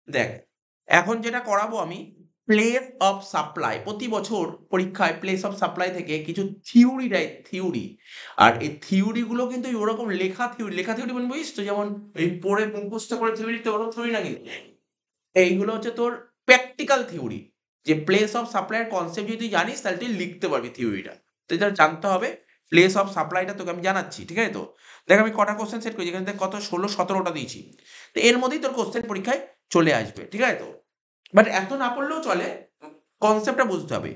দেখ, এখন যেটা করাবো আমি প্লেস অফ সাপ্লাই, প্রতি বছর পরীক্ষায় প্লেস অফ সাপ্লাই থেকে কিছু থিওরি দেয়, থিওরি। আর এই থিওরি গুলো কিন্তু ওরকম লেখা থিওরি মানে বুঝিস তো, যেমন এই পড়ে মুখস্থ করে থিওরি তো ওরকম থিওরি না কিন্তু। এইগুলো হচ্ছে তোর প্র্যাকটিক্যাল থিওরি, যে প্লেস অফ সাপ্লাই এর কনসেপ্ট যদি জানিস তাহলে তুই লিখতে পারবি থিওরিটা। তো এটা জানতে হবে। প্লেস অফ সাপ্লাইটা তোকে আমি জানাচ্ছি, ঠিক আছে তো? দেখ আমি কটা কোশ্চেন সেট করেছি এখানে, দেখ কত 16-17টা দিয়েছি। তো এর মধ্যেই তোর কোশ্চেন পরীক্ষায় চলে আসবে, ঠিক আছে তো? বাট এত না পড়লেও চলে, কনসেপ্টটা বুঝতে হবে।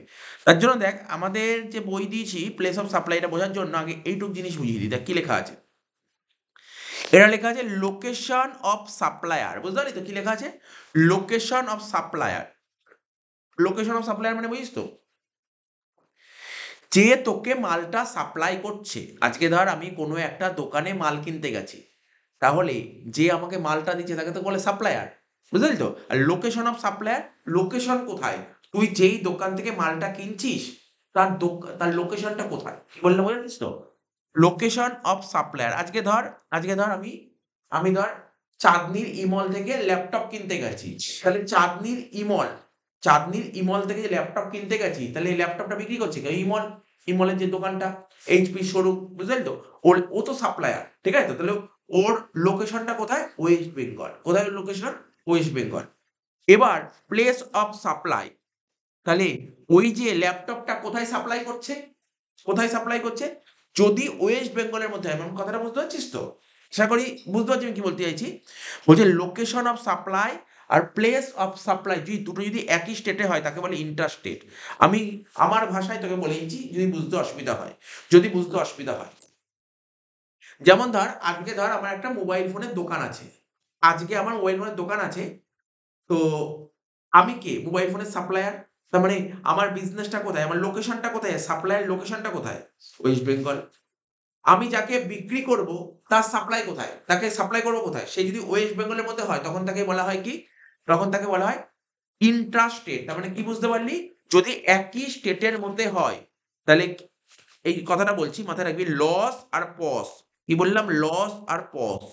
তার জন্য দেখ আমাদের যে বই দিয়েছি প্লেস অফ সাপ্লাইটা বোঝার জন্য আগে এইটুক জিনিস বুঝিয়ে দিই। দেখ কি লেখা আছে, এটা লেখা আছে লোকেশন অফ সাপ্লায়ার, বুঝতে পারলি তো কি লেখা আছে? Location of supplier. Location of supplier মানে বুঝিস তো, যে তোকে মালটা সাপ্লাই করছে। আজকে ধর আমি কোনো একটা দোকানে মাল কিনতে গেছি, তাহলে যে আমাকে মালটা দিচ্ছে তাকে তো বলে সাপ্লায়ার, বুঝলি তো? আর লোকেশন অফ সাপ্লায়ার, লোকেশন কোথায়, তুই যেই দোকান থেকে মালটা কিনছিস তার লোকেশনটা কোথায়, কি বললে বুঝেছিস তো? Location of supplier. আজকে ধর আমি ধর চাঁদনীর ইমল থেকে ল্যাপটপ কিনতে গেছি, তাহলে চাঁদনীর ইমল থেকে যে ল্যাপটপ কিনতে গেছি, তাহলে এই ল্যাপটপটা বিক্রি করছে কে? ইমল। ইমলের যে দোকানটা, এইচপি শোরুম, বুঝলেন তো? ও তো সাপ্লায়ার, ঠিক আছে তো? তাহলে ওর লোকেশনটা কোথায়? ওয়েস্ট বেঙ্গল। কোথায় ওর লোকেশন? ওয়েস্ট বেঙ্গল। এবার প্লেস অফ সাপ্লাই, তাহলে ওই যে ল্যাপটপটা কোথায় সাপ্লাই করছে? কোথায় সাপ্লাই করছে? যদি ওয়েস্ট বেঙ্গলের মধ্যে হয়, আমার কথাটা বুঝতে পারছিস তো? আশা করি বুঝতে পারছি আমি কি বলতে চাইছি। বলছে লোকেশন অফ সাপ্লাই আর প্লেস অফ সাপ্লাই যদি দুটো যদি একই স্টেটে হয় তাকে বলে ইন্টার স্টেট। আমি আমার ভাষায় তোকে বলেছি যদি বুঝতে অসুবিধা হয়, যদি বুঝতে অসুবিধা হয়। যেমন ধর আজকে ধর আমার একটা মোবাইল ফোনের দোকান আছে, আজকে আমার মোবাইল ফোনের দোকান আছে। তো আমি কে? মোবাইল ফোনের সাপ্লায়ার। তার মানে আমার বিজনেসটা কোথায়? আমার লোকেশনটা কোথায়? সাপ্লায়ের লোকেশনটা কোথায়? ওয়েস্ট বেঙ্গল। আমি যাকে বিক্রি করব তার সাপ্লাই কোথায়? তাকে সাপ্লাই করব কোথায়? সে যদি ওয়েস্ট বেঙ্গলের মধ্যে হয় তখন তাকে বলা হয় কি? তখন তাকে বলা হয় ইন্ট্রা স্টেট। তার মানে কি বুঝতে পারলি? যদি একই স্টেটের মধ্যে হয় তাহলে এই কথাটা বলছি মাথায় রাখবি, লস আর পস। কি বললাম? লস আর পস।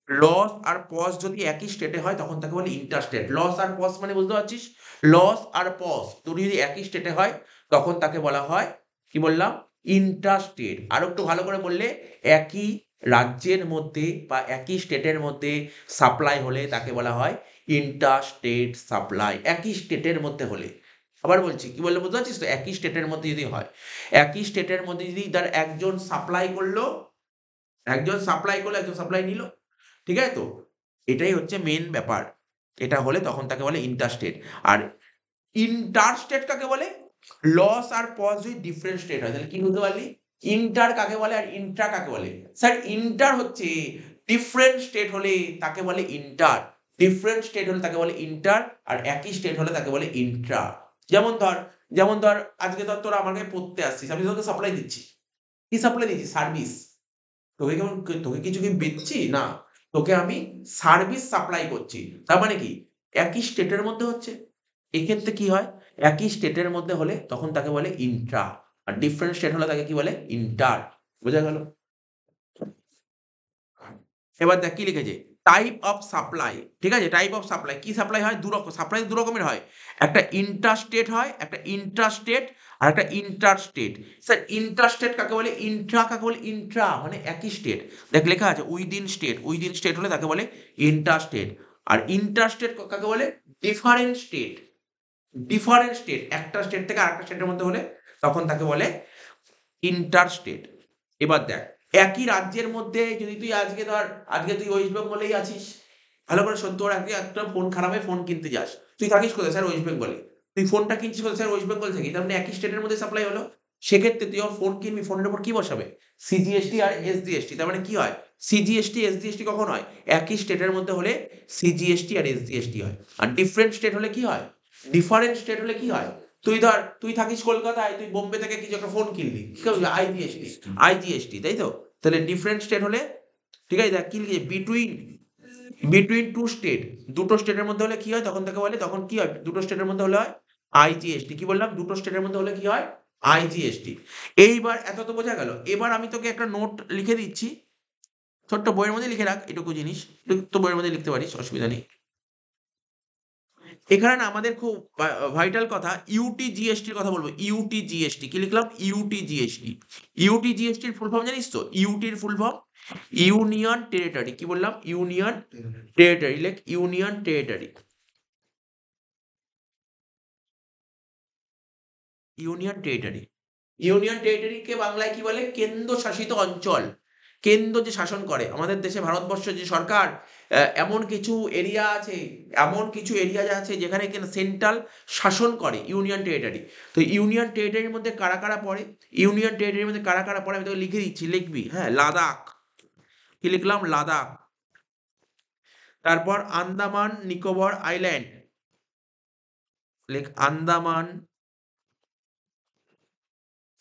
লস আর পস যদি একই স্টেটে হয় তখন তাকে বলে ইন্টারস্টেট। লস আর পস মানে বুঝতে পারছিস? লস আর পস দুটো যদি একই স্টেটে হয় তখন তাকে বলা হয়, কি বললাম? ইন্টারস্টেট। আরো একটু ভালো করে বললে, একই রাজ্যের মধ্যে বা একই স্টেটের মধ্যে সাপ্লাই হলে তাকে বলা হয় ইন্টারস্টেট সাপ্লাই, একই স্টেটের মধ্যে হলে। আবার বলছি, কি বললে বুঝতে পারছিস তো? একই স্টেটের মধ্যে যদি হয়, একই স্টেটের মধ্যে যদি ধর একজন সাপ্লাই করলো, একজন সাপ্লাই নিল, ঠিক আছে তো? এটাই হচ্ছে মেন ব্যাপার। এটা হলে তখন তাকে বলে ইন্টারস্টেট। আর ইন্টারস্টেট কাকে বলে? লস আর পস যদি ডিফারেন্ট স্টেট হয় তাহলে কি বুঝতে পারলি? ইন্টার কাকে বলে আর ইন্ট্রা কাকে বলে? স্যার ইন্টার হচ্ছে ডিফারেন্ট স্টেট হলে তাকে বলে ইন্টার, ডিফারেন্ট স্টেট হলে তাকে বলে ইন্টার, আর একই স্টেট হলে তাকে বলে ইন্ট্রা। যেমন ধর যেমন ধর আজকে ধর তোরা আমাকে পড়তে আসছিস, আমি তোকে সাপ্লাই দিচ্ছি। কি সাপ্লাই দিচ্ছি? সার্ভিস। তোকে কিছু কি বেচছি? না। তোকে আমি সার্ভিস সাপ্লাই করছি। তার মানে কি? একই স্টেটের মধ্যে হচ্ছে। এক্ষেত্রে কি হয়? একই স্টেটের মধ্যে হলে তখন তাকে বলে ইন্ট্রা। আর ডিফারেন্ট স্টেট হলে তাকে কি বলে? ইন্টার। বোঝা গেল? এবার দেখ কি লিখেছে, টাইপ অফ সাপ্লাই। ঠিক আছে? টাইপ অফ সাপ্লাই, কি সাপ্লাই হয়? সাপ্লাই দু রকমের হয়। একটা ইন্ট্রাস্টেট হয়, একটা ইন্ট্রাস্টেট, আর একটা ইন্টারস্টেট। স্যার ইন্টারস্টেট কাকে বলে? ইন্ট্রা কাকে বলে? ইন্ট্রা মানে একই স্টেট। দেখ লেখা আছে উইদিন স্টেট হলে তাকে বলে ইন্টারস্টেট। আর ইন্টারস্টেট কাকে বলে? Different state. ডিফারেন্ট স্টেট, একটা স্টেট থেকে আরেকটা স্টেটের মধ্যে হলে তখন তাকে বলে ইন্টারস্টেট। এবার দেখ, একই রাজ্যের মধ্যে যদি তুই আজকে তুই ওয়েস্ট বেঙ্গলেই আছিস, ভালো করে শোন, তোর আজকে একটা ফোন খারাপ হয়ে ফোন কিনতে যাস, তুই থাকিস কোথায়? স্যার ওয়েস্ট বেঙ্গলে। তুই ফোনটা কিনছিস কোথায়? স্যার ওয়েস্ট বেঙ্গল থেকে। তার মানে একই স্টেটের মধ্যে সাপ্লাই হলো। সেক্ষেত্রে তুই যখন ফোন কিনবি ফোনের উপর কি বসাবে? সিজিএসটি আর এসজিএসটি। তার মানে কি হয়? সিজিএসটি এসজিএসটি কখন হয়? একই স্টেটের মধ্যে হলে সিজিএসটি আর এসজিএসটি হয়। আর ডিফারেন্ট স্টেট হলে কি হয়? ডিফারেন্ট স্টেট হলে কি হয়? তুই থাকিস কলকাতায়, তুই বোম্বে থেকে কিছু একটা ফোন কিনলি, কি হবে? আইজিএসটি, তাই তো? তাহলে ডিফারেন্ট স্টেট হলে, ঠিক আছে? দেখ কি লিখেছে, বিটুইন টু স্টেট, দুটো স্টেটের মধ্যে হলে কি হয়? তখন কি হয়? দুটো স্টেটের মধ্যে হলে হয় আইজিএসটি। কি বললাম? দুটো স্টেটের মধ্যে হলে কি হয়? আইজিএসটি। এইবার এত তো বোঝা গেল। এবার আমি তোকে একটা নোট লিখে দিচ্ছি, ছোট্ট বইয়ের মধ্যে লিখে রাখ এটুকু জিনিস, তো বইয়ের মধ্যে লিখতে পারিস, অসুবিধা নেই। এখানে না আমাদের খুব ভাইটাল কথা ইউটি জিএসটির কথা বলবো। ইউটি জিএসটি কি লিখলাম? UT GST. ইউটি জিএসটির ফুল ফর্ম জানিস তো? ইউটির ফুল ফর্ম ইউনিয়ন টেরিটরি। কি বললাম? Union territory. লেখ union territory. Union territory. Union টেরিটরিকে বাংলায় কি বলে? কেন্দ্র শাসিত অঞ্চল। কেন্দ্র যে শাসন করে আমাদের দেশে, ভারতবর্ষ যে সরকার, এমন কিছু এরিয়া আছে, এমন কিছু এরিয়া আছে যেখানে কিনা সেন্ট্রাল শাসন করে, ইউনিয়ন টেরিটরি। তো ইউনিয়ন টেরিটরির মধ্যে কারা কারা পড়ে? ইউনিয়ন টেরিটরির মধ্যে কারা কারা পড়ে আমি তোকে লিখে দিচ্ছি, লিখবি। হ্যাঁ, লাদাখ। কি লিখলাম? লাদাখ। তারপর আন্দামান নিকোবর আইল্যান্ড। লেখ Andaman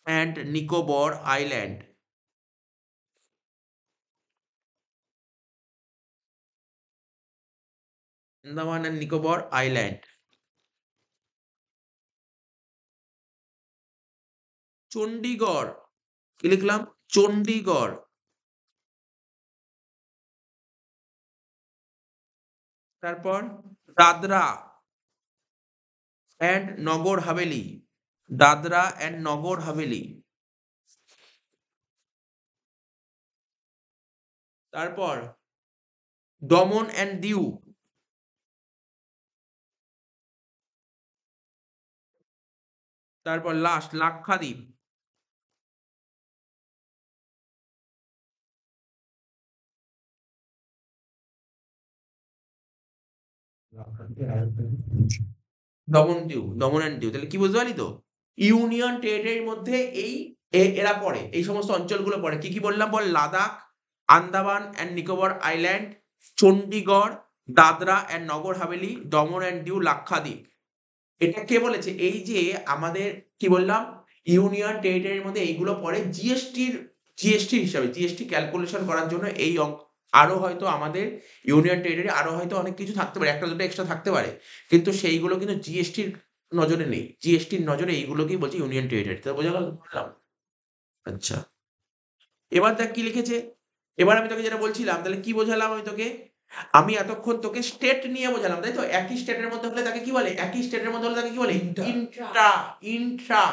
and Nicobar island. Andaman and Nicobar island. Chandigarh. কি লিখলাম? চণ্ডীগড়। তারপর দাদরা অ্যান্ড নগর হাভেলি। দাদরা অ্যান্ড নগর হাভেলি। তারপর দমন অ্যান্ড দিউ। তারপর লাস্ট লাক্ষাদ্বীপ। দমন অ্যান্ড দিউ। তাহলে কি বুঝতে পারলি তো? ইউনিয়ন টেরিটরির মধ্যে এই এরা পড়ে, এই সমস্ত অঞ্চলগুলো পড়ে। কি কি বললাম বল? Ladakh, Andaman and Nicobar island, Chandigarh, Dadra and Nagar Haveli, Daman and দিউ, লাক্ষাদ্বীপ। এটা কে বলেছে? এই যে আমাদের কি বললাম, ইউনিয়ন টেরিটরির মধ্যে এইগুলো পড়ে জিএসটি হিসাবে, জিএসটি ক্যালকুলেশন করার জন্য এই অঙ্ক। আরো হয়তো আমাদের ইউনিয়ন টেরিটরি আরো হয়তো অনেক কিছু থাকতে পারে, একটা দুটো এক্সট্রা থাকতে পারে, কিন্তু সেইগুলো কিন্তু জিএসটির নজরে নেই। জিএসটির নজরে এইগুলোকেই বলছে ইউনিয়ন টেরিটরি। তো বোঝা গেল? বললাম। আচ্ছা, এবার দেখ কি লিখেছে। এবার আমি তোকে যেটা বলছিলাম, তাহলে কি বোঝালাম আমি তোকে? আমি এতক্ষণ তোকে স্টেট নিয়ে বোঝালাম, তাই তো? একই স্টেটের মধ্যে হলে তাকে কি বলে? একই স্টেটের মধ্যে হলে তাকে কি বলে? ইন্ট্রা। ইন্ট্রা।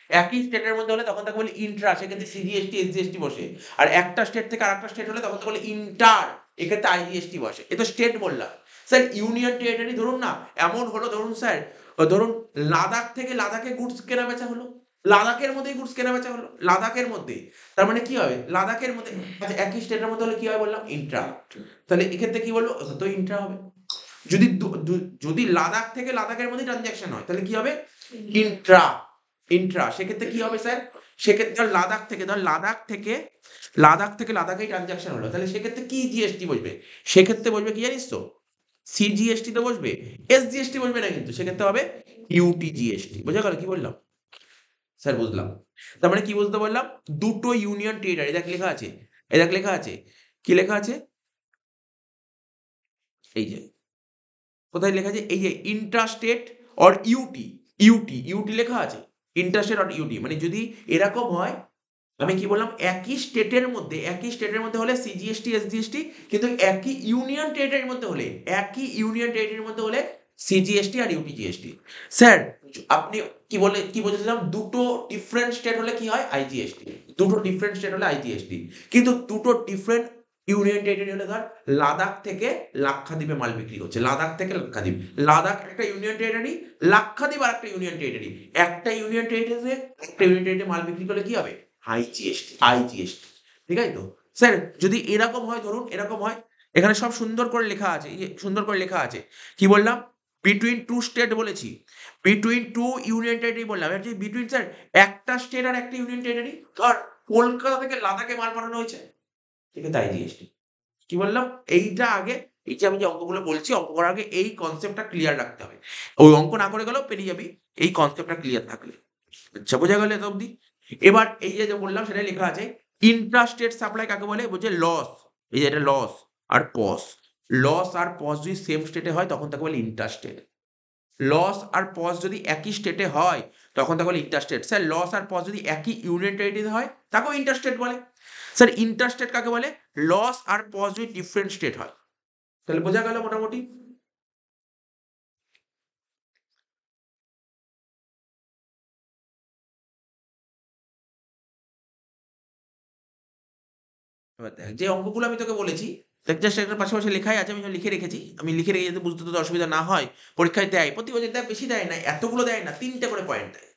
একই স্টেটের মধ্যে হলে তখন তাকে বলে ইন্ট্রা, সেক্ষেত্রে সিজিএসটি এসজিএসটি বসে। আর একটা স্টেট থেকে আরেকটা স্টেট হলে তখন তাকে বলে ইন্টার, এক্ষেত্রে আইজিএসটি বসে। এ তো স্টেট বললাম। স্যার ইউনিয়ন টেরিটরি ধরুন না, এমন হলো ধরুন স্যার, ধরুন লাদাখ থেকে লাদাখে গুডস কেনা বেচা হলো, লাদাখের মধ্যেই গুডস কেনা বেচা হলো, লাদাখের মধ্যেই। তার মানে কি হবে? লাদাখের মধ্যে, আচ্ছা একই স্টেটের মধ্যে হলে কি হয় বললাম? ইন্ট্রা। তাহলে এক্ষেত্রে কি বলবো? তো ইন্ট্রা হবে। যদি যদি লাদাখ থেকে লাদাখের মধ্যে ট্রানজাকশন হয় তাহলে কি হবে? ইন্ট্রা। ইন্ট্রা। সেক্ষেত্রে কি হবে স্যার? সেক্ষেত্রে ধর লাদাখ থেকে লাদাখেই ট্রানজাকশন হলো, তাহলে সেক্ষেত্রে কি জিএসটি বসবে? সেক্ষেত্রে বসবে কি জানিস তো? সিজিএসটি তো বসবে, এসজিএসটি বসবে না কিন্তু। সেক্ষেত্রে হবে ইউটি জিএসটি। বোঝা গেল কি বললাম? স্যার বুঝলাম। তার মানে কি বুঝতে পারলাম? দুটো ইউনিয়ন টেরিটরি, দেখ লেখা আছে, এই দেখ লেখা আছে, কি লেখা আছে? এই যে কোথায় লেখা আছে? এই যে ইন্ট্রাস্টেট অর ইউটি। ইউটি লেখা আছে। ইন্ট্রাস্টেট অর ইউটি মানে যদি এরকম হয়, আমি কি বললাম? একই স্টেটের মধ্যে হলে সিজিএসটি এসজিএসটি, কিন্তু একই ইউনিয়ন টেরিটরির মধ্যে হলে সিজিএসটি আর ইউটি জিএসটি। স্যার আপনি কি বলেছিলাম? দুটো ডিফারেন্ট স্টেট হলে কি হয়? আইজিএসটি। দুটো ডিফারেন্ট স্টেট হলে আইজিএসটি। কিন্তু দুটো ডিফারেন্ট ইউনিয়ন টেরিটরি হলে ধর লাদাখ থেকে লাক্ষাদ্বীপে মাল বিক্রি করছে, লাদাখ থেকে লাক্ষাদ্বীপ। লাদাখ একটা ইউনিয়ন টেরিটরি, লাক্ষাদ্বীপ আর একটা ইউনিয়ন টেরিটরি। একটা ইউনিয়ন টেরিটরিতে একটা ইউনিয়ন টেরিটরি মাল বিক্রি করলে কি হবে? আইজিএসটি। ঠিক আছে তো? স্যার যদি এরকম হয়, ধরুন এরকম হয়, এখানে সব সুন্দর করে লেখা আছে, এই যে সুন্দর করে লেখা আছে। কি বললাম? বিটুইন টু স্টেট বলেছি, বিটুইন টু ইউনিয়ন টেরিটরি বললাম। এবার বিটুইন স্যার একটা স্টেট আর একটা ইউনিয়ন টেরিটরি, ধর কলকাতা থেকে লাদাখে মাল পাঠানো হয়েছে, ঠিক আছে, আইজিএসটি। কি বললাম? এইটা আগে, এই যে আমি যে অঙ্কগুলো বলছি, অঙ্ক করার আগে এই কনসেপ্টটা ক্লিয়ার রাখতে হবে। ওই অঙ্ক না করে গেলেও পেরিয়ে যাবি, এই কনসেপ্টটা ক্লিয়ার থাকলে। আচ্ছা, বোঝা গেল এত অব্দি? এবার এই যে বললাম সেটাই লেখা আছে। ইন্ট্রাস্টেট সাপ্লাই কাকে বলে? বলছে লস। এই যে এটা লস আর পস। লস আর পস যদি সেম স্টেটে হয় তখন তাকে বলে ইন্ট্রাস্টেট। লস আর পস যদি একই স্টেটে হয় তখন তাকে বলে ইন্টারস্টেট। স্যার লস আর পস যদি একই ইউনিয়ন টেরিটরিতে হয় তাকেও ইন্টারস্টেট বলে। স্যার ইন্টারস্টেট কাকে বলে? লস আর পজিটিভ ডিফারেন্ট স্টেট হয়। তাহলে বোঝা গেল মোটামুটি। এবার দেখ যে অঙ্কগুলো আমি তোকে বলেছি, দেখ জাস্ট একটা পাশাপাশি লেখাই আছে, আমি লিখে রেখেছি, আমি লিখে রেখে যদি বুঝতে তোদের অসুবিধা না হয়, পরীক্ষায় দেয় প্রতি বছর দেয়, বেশি দেয় না, এতগুলো দেয় না, 3টে করে পয়েন্ট দেয়।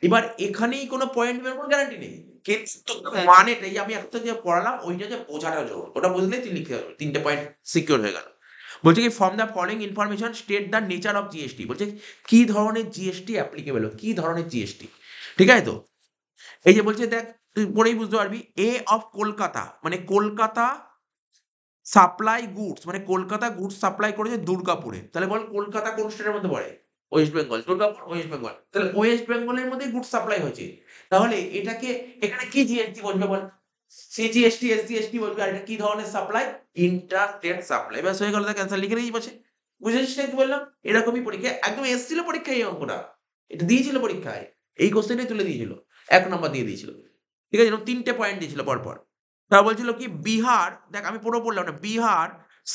এবার এখানেই কোনো পয়েন্ট বের কোনো গ্যারান্টি নেই, কিন্তু মানেটাই আমি একটা যে পড়ালাম ওইটা যে বোঝাটা জোর, ওটা বুঝলেই তুই লিখতে পারবি, 3টে পয়েন্ট সিকিউর হয়ে গেল। বলছে কি from the following information state the nature of GST, বলছে কি ধরনের জিএসটি অ্যাপ্লিকেবল, কি ধরনের জিএসটি, ঠিক আছে তো। এই যে বলছে দেখ তুই পড়েই বুঝতে পারবি, এ অফ কলকাতা মানে কলকাতা সাপ্লাই গুডস, মানে কলকাতা গুডস সাপ্লাই করেছে দুর্গাপুরে, তাহলে বল কলকাতা কোন স্টেটের মধ্যে পড়ে, ওয়েস্ট বেঙ্গল, দুর্গাপুর ওয়েস্ট বেঙ্গল, তাহলে ওয়েস্ট বেঙ্গলের মধ্যে গুডস সাপ্লাই হয়েছে, তাহলে এটাকে এখানে কি জিএসটি বলবে বল, সিজিএসটি এসজিএসটি বলবে, আর এটা কি ধরনের সাপ্লাই, ইন্টার স্টেট সাপ্লাই, ব্যাস হয়ে গেল, ক্যান্সার লিখে দিয়েছি বসে। বুঝেছিস না কি বললাম, এরকমই পরীক্ষা একদম এসেছিল পরীক্ষায়, এই অঙ্কটা এটা দিয়েছিল পরীক্ষায়, এই কোশ্চেনটাই তুলে দিয়েছিল, 1 নম্বর দিয়ে দিয়েছিল, ঠিক আছে, এরকম 3টে পয়েন্ট দিয়েছিল পরপর। তারা বলছিল কি বিহার, দেখ আমি পুরো বললাম না, বিহার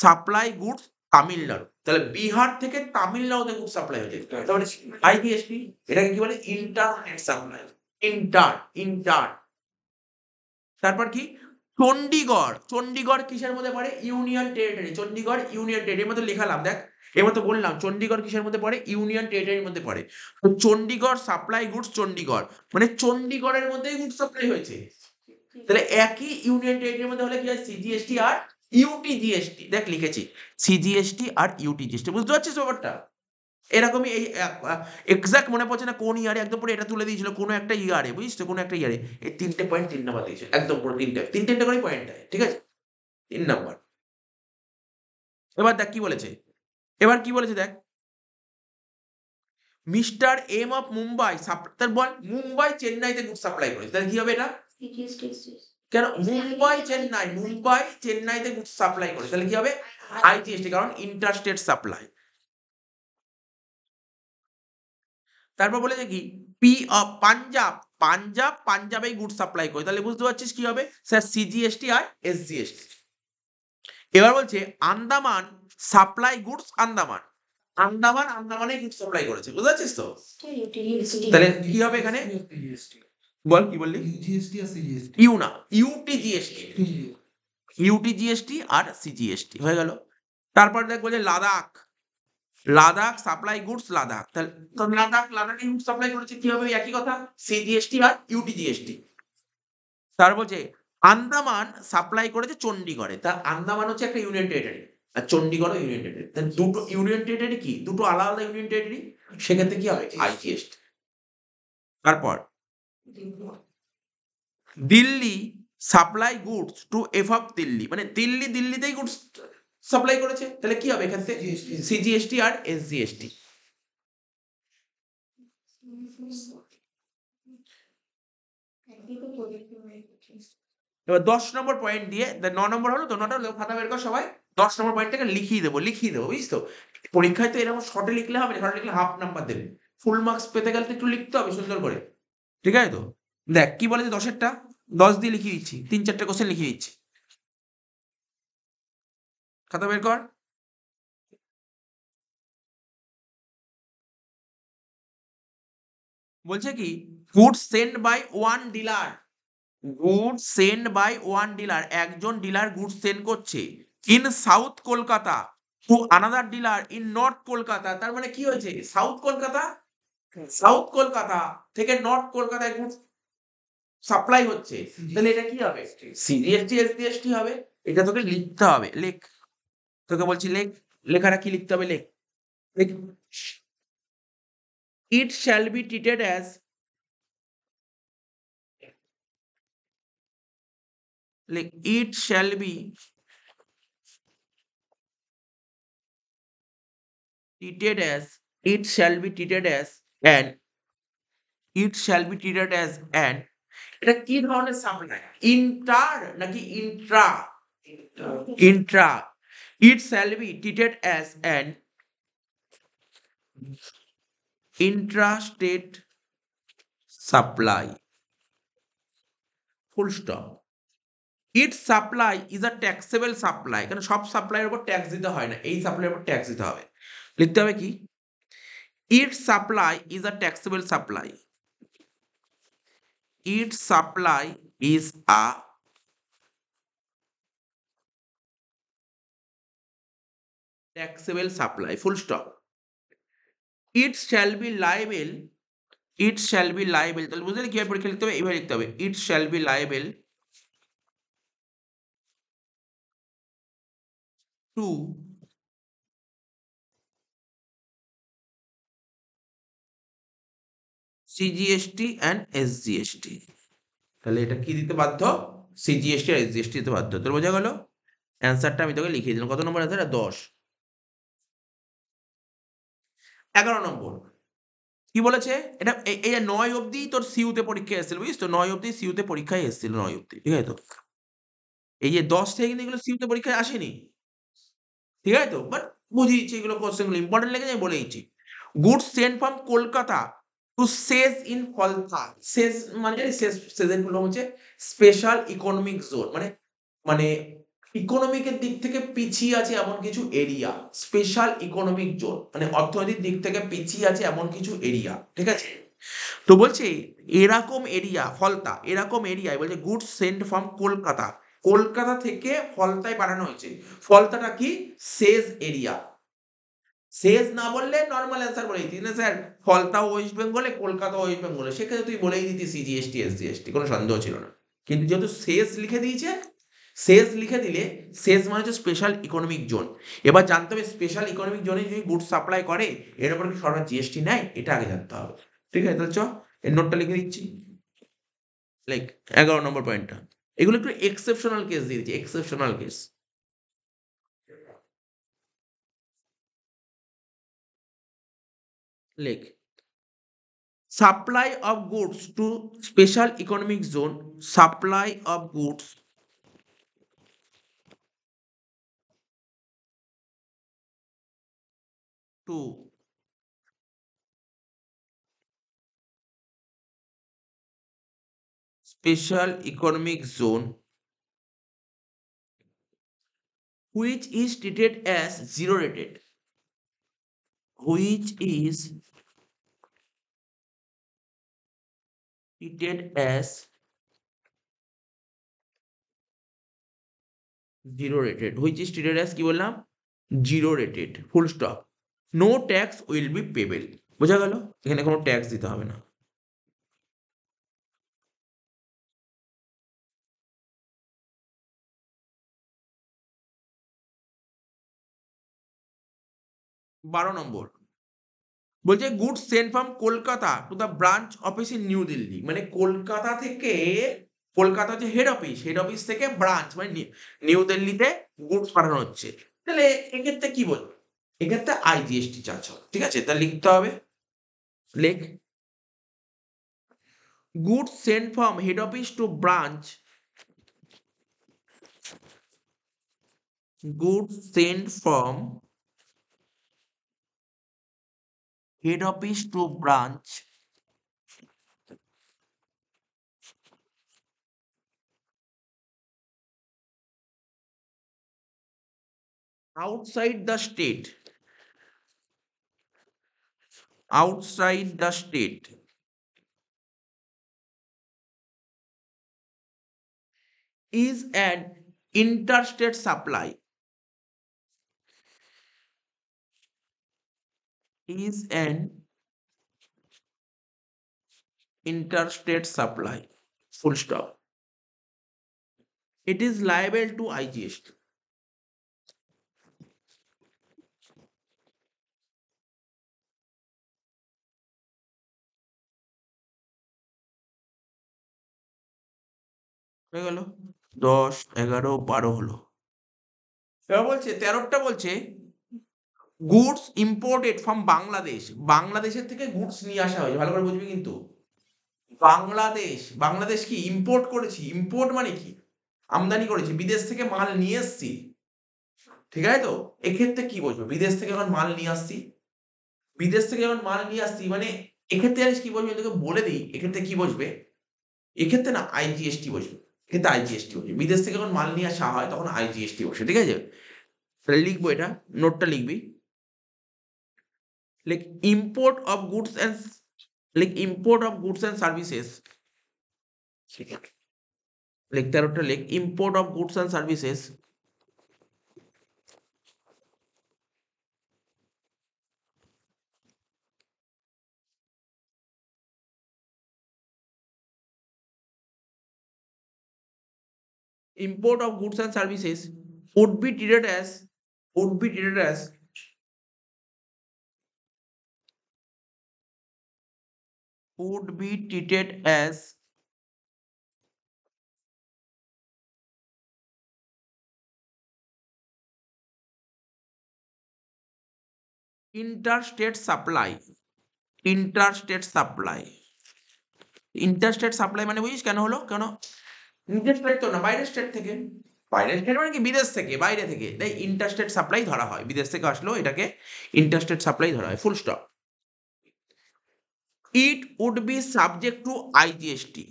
সাপ্লাই গুডস তামিলনাড়ু, তাহলে বিহার থেকে তামিলনাড়ুতে গুড সাপ্লাই হয়েছে, তাহলে আইজিএসটি, এটাকে কি বলে, ইন্টার সাপ্লাই, ইন্টার ইন্টার। তারপর কি চণ্ডীগড়, চণ্ডীগড় কিসের মধ্যে পড়ে, ইউনিয়ন টেরিটরি, চণ্ডীগড় ইউনিয়ন টেরিটরির মধ্যে লেখালাম, দেখ এর মধ্যে বললাম চণ্ডীগড় কিসের মধ্যে পড়ে, ইউনিয়ন টেরিটরির মধ্যে পড়ে, তো চণ্ডীগড় সাপ্লাই গুডস চণ্ডীগড়, মানে চণ্ডীগড়ের মধ্যেই গুড সাপ্লাই হয়েছে, তাহলে একই ইউনিয়ন টেরিটরির মধ্যে হলে কি হয়, সিজিএসটি আর ইউটিজিএসটি, দেখ লিখেছি সিজিএসটি আর ইউটিজিএসটি, বুঝতে পারছিস ব্যাপারটা। এরকমই এই এক্সাক্ট মনে পড়ছে না কোন ইয়ারে, একদম পুরো এটা তুলে দিয়েছিল কোনো একটা ইয়ারে, বুঝিস তো, কোনো একটা ইয়ারে এই 3টে পয়েন্ট 3 নম্বর দিয়েছে, একদম পুরো 3টে করে পয়েন্ট দেয়, ঠিক আছে, 3 নম্বর। এবার দেখ কি বলেছে, এবার কি বলেছে দেখ, মিস্টার এম অফ মুম্বাই তার বল মুম্বাই চেন্নাইতে গুড সাপ্লাই করেছে, তাহলে কি হবে এটা, কেন মুম্বাই চেন্নাইতে গুড সাপ্লাই করে, তাহলে কি হবে আইজিএসটি, কারণ ইন্টারস্টেট সাপ্লাই। তারপর বলেছে কি পি অফ পাঞ্জাব, পাঞ্জাবেই গুড সাপ্লাই করে, তাহলে বুঝতে পারছিস কি হবে স্যার, সিজিএসটি আর এসজিএসটি। এবার বলছে আন্দামান সাপ্লাই গুডস আন্দামান, আন্দামানে গুড সাপ্লাই করেছে, বুঝতে পারছিস তো, তাহলে কি হবে এখানে, বল কি বললি, ইউ না ইউটিজিএসটি, ইউটিজিএসটি আর সিজিএসটি হয়ে গেল। তারপর দেখ বলছে লাদাখ সাপ্লাই গুডস লাদাখ, তাহলে তো লাদাখে গুডস সাপ্লাই করেছে, কি হবে একই কথা, সিজিএসটি আর ইউটিজিএসটি। তার বলছে আন্দামান সাপ্লাই করেছে চণ্ডীগড়ে, তা আন্দামান হচ্ছে একটা ইউনিয়ন টেরিটরি, আর চণ্ডীগড়ও ইউনিয়ন টেরিটরি, তাহলে দুটো ইউনিয়ন টেরিটরি কি, দুটো আলাদা আলাদা ইউনিয়ন টেরিটরি, সেক্ষেত্রে কি হবে আইজিএসটি। তারপর Delhi supply goods to F of Delhi, মানে দিল্লিতেই গুডস সাপ্লাই করেছে, তাহলে কি হবে এক্ষেত্রে সিজিএসটি আর এসজিএসটি। এবার 10 নম্বর পয়েন্ট দিয়ে 9 নম্বর হলো তো, 9টা খাতা বের কর সবাই, 10 নম্বর পয়েন্টটাকে লিখিয়ে দেবো বুঝিস তো, পরীক্ষায় তো এরকম শর্টে লিখলে হবে না, শর্টে লিখলে হাফ নাম্বার দেবে, ফুল মার্কস পেতে গেলে তো একটু লিখতে হবে সুন্দর করে, ঠিক আছে তো। দেখ কি বলেছে 10এরটা, 10 দিয়ে লিখিয়ে দিচ্ছি, 3-4টে কোশ্চেন লিখিয়ে দিচ্ছি, খাতা বের কর। বলছে কি goods send by one dealer, একজন ডিলার গুডস সেন্ড করছে in south Kolkata to another dealer in north Kolkata, তার মানে কি হয়েছে, সাউথ কলকাতা থেকে নর্থ কলকাতায় গুডস সাপ্লাই হচ্ছে, তাহলে এটা কি হবে সিজিএসটি এসজিএসটি হবে, এটা তোকে লিখতে হবে, লেখ, তোকে বলছি লেখ, লেখাটা কি লিখতে হবে, লেখ, it shall be treated as, লেখ it shall be treated as it shall be treated as and it shall be treated as an, এটা কি ধরনের সাপ্লাই, ইন্টার নাকি Intra, Intra, it shall be treated as an intrastate supply, full stop, it supply is a taxable supply, কারণ সব সাপ্লাইয়ের উপর tax দিতে হয় না, এই সাপ্লাইয়ের উপর ট্যাক্স দিতে হবে। লিখতে হবে কি, it supply is a taxable supply, it supply is a taxable supply, full stop. It shall be liable, it shall be liable, তাহলে বুঝলে কিভাবে পরীক্ষা লিখতে হবে, এইভাবে লিখতে হবে, it shall be liable to CGST and SGST. তাহলে এটা কি দিতে বাধ্য, সিজিএসটি আর এসজিএসটি দিতে বাধ্য। তোর বোঝা গেল, অ্যান্সারটা আমি তোকে লিখিয়ে দিলাম। কত নম্বর আছে, 10। 11 নম্বর কি বলেছে, এটা এই 9 অব্দি তোর সিউতে পরীক্ষায় এসেছিল, বুঝিস তো, 9 অব্দি সিউতে পরীক্ষায় এসেছিল, 9 অব্দি, ঠিক আছে তো। এই যে 10 থেকে কিন্তু এগুলো সিউতে পরীক্ষায় আসেনি, ঠিক আছে তো, বাট বুঝিয়েছি এগুলো কোশ্চেনগুলো ইম্পর্টেন্ট লেগেছে, আমি বলে দিচ্ছি। Goods sent from Kolkata to SEZ in Falta. SEZ মানে জানিস, সেজের ফুল হচ্ছে স্পেশাল ইকোনমিক জোন, মানে মানে ইকোনমিকের দিক থেকে পিছিয়ে আছে এমন কিছু এরিয়া, স্পেশাল ইকোনমিক জোন মানে অর্থনৈতিক দিক থেকে পিছিয়ে আছে এমন কিছু এরিয়া, ঠিক আছে। তো বলছে এরকম এরিয়া, ফলতা এরকম এরিয়ায়, বলছে goods sent from Kolkata, Kolkata থেকে ফলতায় পাঠানো হয়েছে। ফলতাটা কি, সেজ এরিয়া। সেজ না বললে নর্মাল অ্যান্সার বলে দিতি না স্যার, ফলতা ওয়েস্ট বেঙ্গলে, কলকাতা ওয়েস্ট বেঙ্গলে, সেক্ষেত্রে তুই বলেই দিতি সিজিএসটি এসজিএসটি, কোনো সন্দেহ ছিল না। কিন্তু যেহেতু সেজ লিখে দিয়েছে, সেজ লিখে দিলে, সেজ মানে হচ্ছে স্পেশাল ইকোনমিক জোন। এবার জানতে হবে স্পেশাল ইকোনমিক জোনে যদি গুডস সাপ্লাই করে এর উপর কি সরকার জিএসটি নেয়, এটা আগে জানতে হবে। ঠিক আছে, তাহলে চ এর নোটটা লিখে দিচ্ছি, লাইক 11 নম্বর পয়েন্টটা। এগুলো একটু এক্সেপশনাল কেস দিয়ে দিচ্ছি, এক্সেপশনাল কেস। লেখ, supply of goods to special economic zone, supply of goods to special economic zone which is treated as zero rated, which is treated as zero rated, which is treated as কি বললাম, zero rated, full stop, no tax will be payable। বোঝা গেল, এখানে কোনো tax দিতে হবে না। 12 নম্বর বলছে goods sent from Kolkata to the branch office in New Delhi, মানে কলকাতা থেকে, কলকাতা হচ্ছে হেড অফিস, হেড অফিস থেকে ব্রাঞ্চ মানে নিউ দিল্লিতে গুডস পাঠানো হচ্ছে। তাহলে এক্ষেত্রে কি বলবো, এক্ষেত্রে আইজিএসটি চার্জ হবে, ঠিক আছে, তা লিখতে হবে, লেখ, goods sent from head office to branch, goods sent from head office to branch outside the state, outside the state is an interstate supply, is an interstate supply, full stop, it is liable to IGST। হয়ে গেল, 10 11 12 হলো। এবার বলছে 13টা বলছে goods imported from Bangladesh, বাংলাদেশের থেকে goods নিয়ে আসা হয়েছে, ভালো করে বুঝবি কিন্তু, বাংলাদেশ, বাংলাদেশ কি ইম্পোর্ট করেছি, ইম্পোর্ট মানে কি, আমদানি করেছি, বিদেশ থেকে মাল নিয়ে এসছি, ঠিক আছে তো। এক্ষেত্রে কি বলবো, বিদেশ থেকে যখন মাল নিয়ে আসছি, বিদেশ থেকে যখন মাল নিয়ে আসছি, মানে এক্ষেত্রে জানিস কি বলবি, আমি তোকে বলে দিই, এক্ষেত্রে কি বসবে, এক্ষেত্রে না আইজিএসটি বসবে। কিন্তু আইজিএসটি বসে। বিদেশ থেকে যখন মাল নিয়ে আসা হয় তখন আইজিএসটি বসে, ঠিক আছে? তাহলে লিখবো এটা, নোটটা লিখবি। Like import of goods and import of goods and services, like 13টা লিখ, import of goods and services import of goods and services would be treated as would be treated as would be treated as interstate supply, interstate supply, interstate supply মানে বুঝিস কেন হলো? কেন নিজের state তো না, বাইরের স্টেট থেকে। বাইরের স্টেট মানে কি, বিদেশ থেকে, বাইরে থেকে, তাই ইন্টারস্টেট সাপ্লাই ধরা হয়। বিদেশ থেকে আসলো এটাকে ইন্টারস্টেট সাপ্লাই ধরা হয়, full stop. It would be subject to IGST,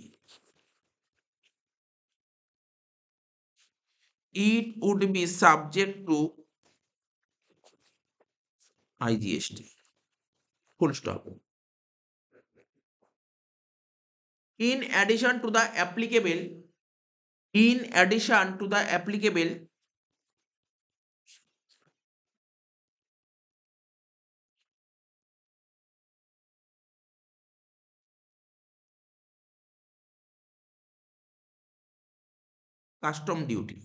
it would be subject to IGST, full stop. In addition to the applicable, in addition to the applicable custom duty,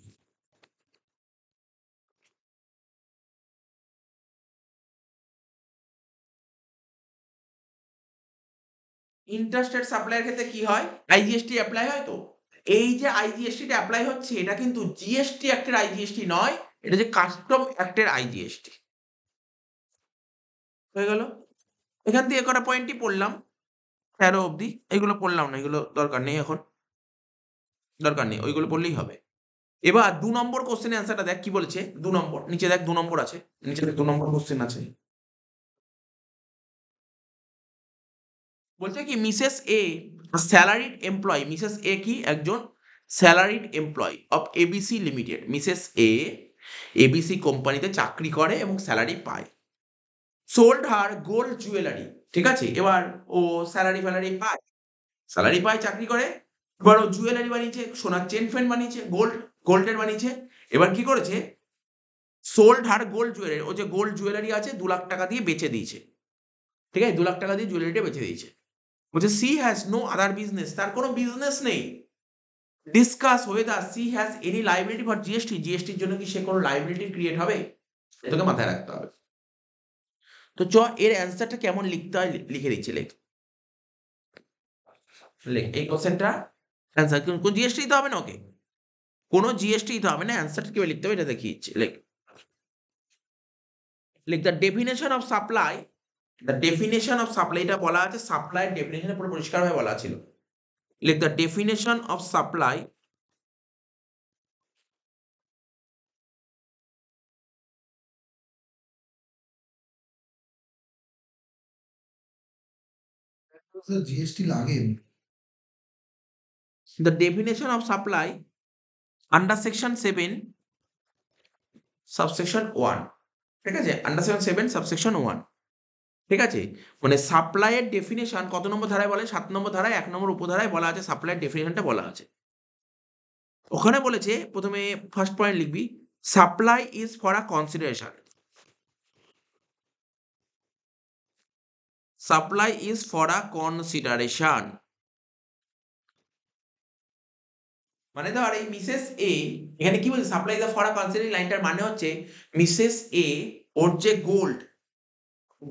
interstate সাপ্লাইয়ের ক্ষেত্রে কি হয়, IGST apply হয়। তো এই যে আইজিএসটিটা apply হচ্ছে এটা কিন্তু জিএসটি অ্যাক্টের আইজিএসটি নয়, এটা যে কাস্টম অ্যাক্টের আইজিএসটি। হয়ে গেল? এখান থেকে কটা পয়েন্টই পড়লাম 13 অবধি, এগুলো পড়লাম না, এগুলো দরকার নেই এখন, দরকার নেই, ওইগুলো পড়লেই হবে। এবার 2 নম্বর কোশ্চেনের অ্যান্সারটা দেখ কি বলেছে। 2 নম্বর, নিচে দেখ 2 নম্বর আছে, নিচে দেখ 2 নম্বর কোশ্চেন আছে। বলছে কি মিসেস এ স্যালারিড এমপ্লয়ি, মিসেস এ কি একজন salaried employee of ABC limited. Mrs A ABC কোম্পানিতে চাকরি করে এবং স্যালারি পায়। সোল্ড হার গোল্ড জুয়েলারি, ঠিক আছে? এবার ও স্যালারি ফ্যালারি পায়, স্যালারি পায়, চাকরি করে। এবার ও জুয়েলারি বানিয়েছে, সোনার চেন ফেন বানিয়েছে, গোল্ডের বানিয়েছে। এবার কি করেছে, সোল্ড হার গোল্ড জুয়েলারি, ও যে গোল্ড জুয়েলারি আছে 2 লাখ টাকা দিয়ে বেচে দিয়েছে, ঠিক আছে? 2 লাখ টাকা দিয়ে জুয়েলারিটা বেচে দিয়েছে। বলছে she has no other business, তার কোনো বিজনেস নেই। Discuss whether she has any liability for GST, জিএসটির জন্য কি সে কোনো লাইবিলিটি ক্রিয়েট হবে, এটাকে মাথায় রাখতে হবে। তো চ এর অ্যান্সারটা কেমন লিখতে হয় লিখে দিচ্ছি, লেখ লেখ এই কোশ্চেনটা অ্যান্সার কোন জিএসটি দিতে হবে না, ওকে কোনো জিএসটি দিতে হবে না, অ্যান্সারটা কিভাবে লিখতে হবে এটা দেখিয়ে দিচ্ছি। লেখ লেখ the definition of supply, the definition of supply, এটা বলা আছে সাপ্লাইয়ের ডেফিনেশনে পুরো পরিষ্কারভাবে বলা ছিল। লেখ the definition of supply GST লাগে। the definition of supply under section 7 subsection 1, ঠিক আছে? আন্ডার সেকশন 7 সাবসেকশন 1, ঠিক আছে? মানে সাপ্লাইয়ের ডেফিনিশন কত নম্বর ধারায় বলে, 7 নম্বর ধারায় 1 নম্বর উপধারায় বলা আছে, সাপ্লাইয়ের ডেফিনিশনটা বলা আছে। ওখানে বলেছে প্রথমে ফার্স্ট পয়েন্ট লিখবি, supply is for a consideration, supply is for a consideration. মানে ধর এই মিসেস এ, এখানে কি বলছে, supply is for a consideration, লাইনটার মানে হচ্ছে মিসেস এ ওর যে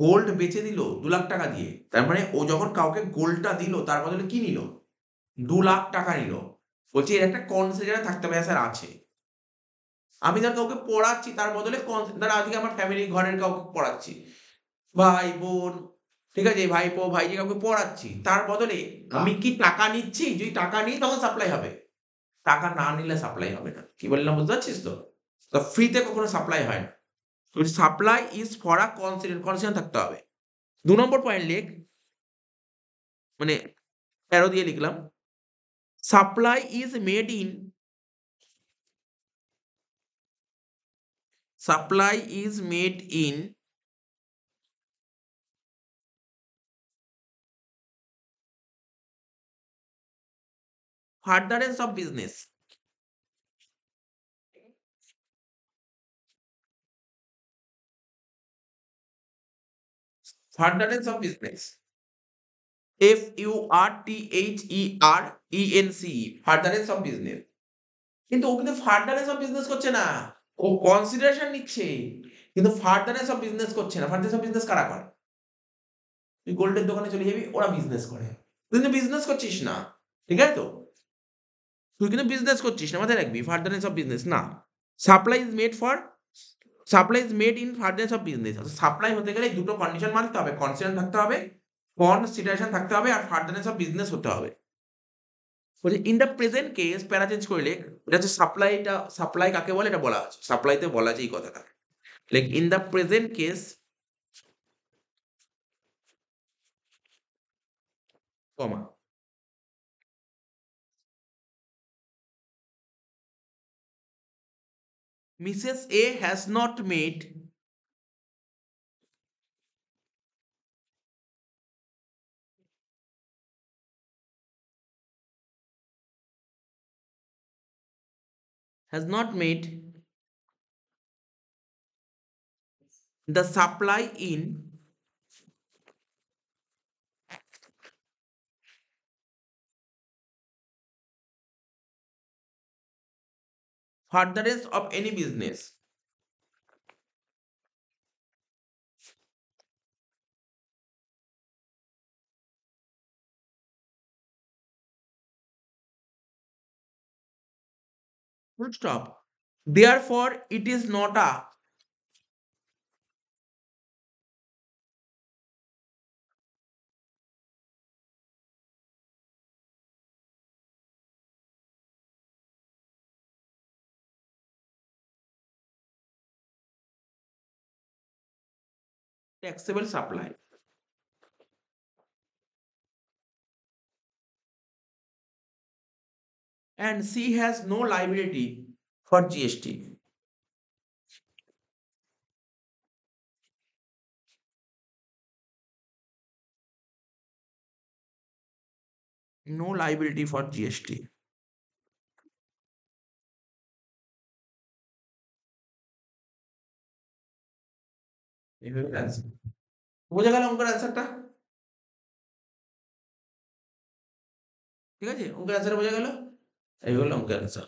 গোল্ড বেচে দিল 2 লাখ টাকা দিয়ে, তার মানে ও যখন কাউকে গোল্ডটা দিল তার বদলে কি নিল, 2 লাখ টাকা নিল। বলছি এর একটা কনসিডার থাকতে হবে, স্যার আছে। আমি ধর কাউকে পড়াচ্ছি তার বদলে ধর আজকে আমার ফ্যামিলি ঘরের কাউকে পড়াচ্ছি, ভাই বোন, ঠিক আছে, ভাইপো ভাইজি কাউকে পড়াচ্ছি, তার বদলে আমি কি টাকা নিচ্ছি, যদি টাকা নিই তখন সাপ্লাই হবে, টাকা না নিলে সাপ্লাই হবে না। কি বললাম বুঝতে পারছিস তো? তো ফ্রিতে কখনো সাপ্লাই হয় না। Supply is for a consideration থাকতে হবে। 2 নম্বর পয়েন্ট লেখ, মানে অ্যারো দিয়ে লিখলাম, Supply is made in furtherance of business. Furtherance of business. FURTHERENCE. Furtherance of business. কিন্তু ও কিন্তু ফার্দারেন্স অফ বিজনেস করছে না, ও কনসিডারেশন নিচ্ছে, কিন্তু ফার্দারেন্স অফ বিজনেস করছে না। ফার্দারেন্স অফ বিজনেস কারা করে? তুই গোল্ডের দোকানে চলে যাবি, ওরা বিজনেস করে, তুই কিন্তু বিজনেস করছিস না, ঠিক আছে তো? তুই কিন্তু বিজনেস করছিস না, মাথায় রাখবি। ফার্দারেন্স অফ বিজনেস না। Supply is made for supply is made in furtherance of business. Supply হতে গেলে দুটো কন্ডিশন মানতে হবে, কনসিডারেশন থাকতে হবে, কনসিডারেশন থাকতে হবে, আর ফার্দারেন্স অফ বিজনেস হতে হবে। বলছে ইন দ্য প্রেজেন্ট কেস, প্যারা চেঞ্জ করলে এটা হচ্ছে সাপ্লাইটা, সাপ্লাই কাকে বলে এটা বলা আছে, সাপ্লাইতে বলা আছে এই কথাটা। Like in the present case, comma, Mrs. A has not made the supply in furtherance of any business. Full stop. Therefore, it is not a taxable supply. And she has no liability for GST. No liability for GST. এইভাবে answer। বোঝা গেল অঙ্কের অ্যান্সারটা? ঠিক আছে, অঙ্কের answer বোঝা গেল? এই হলো অঙ্কের অ্যান্সার।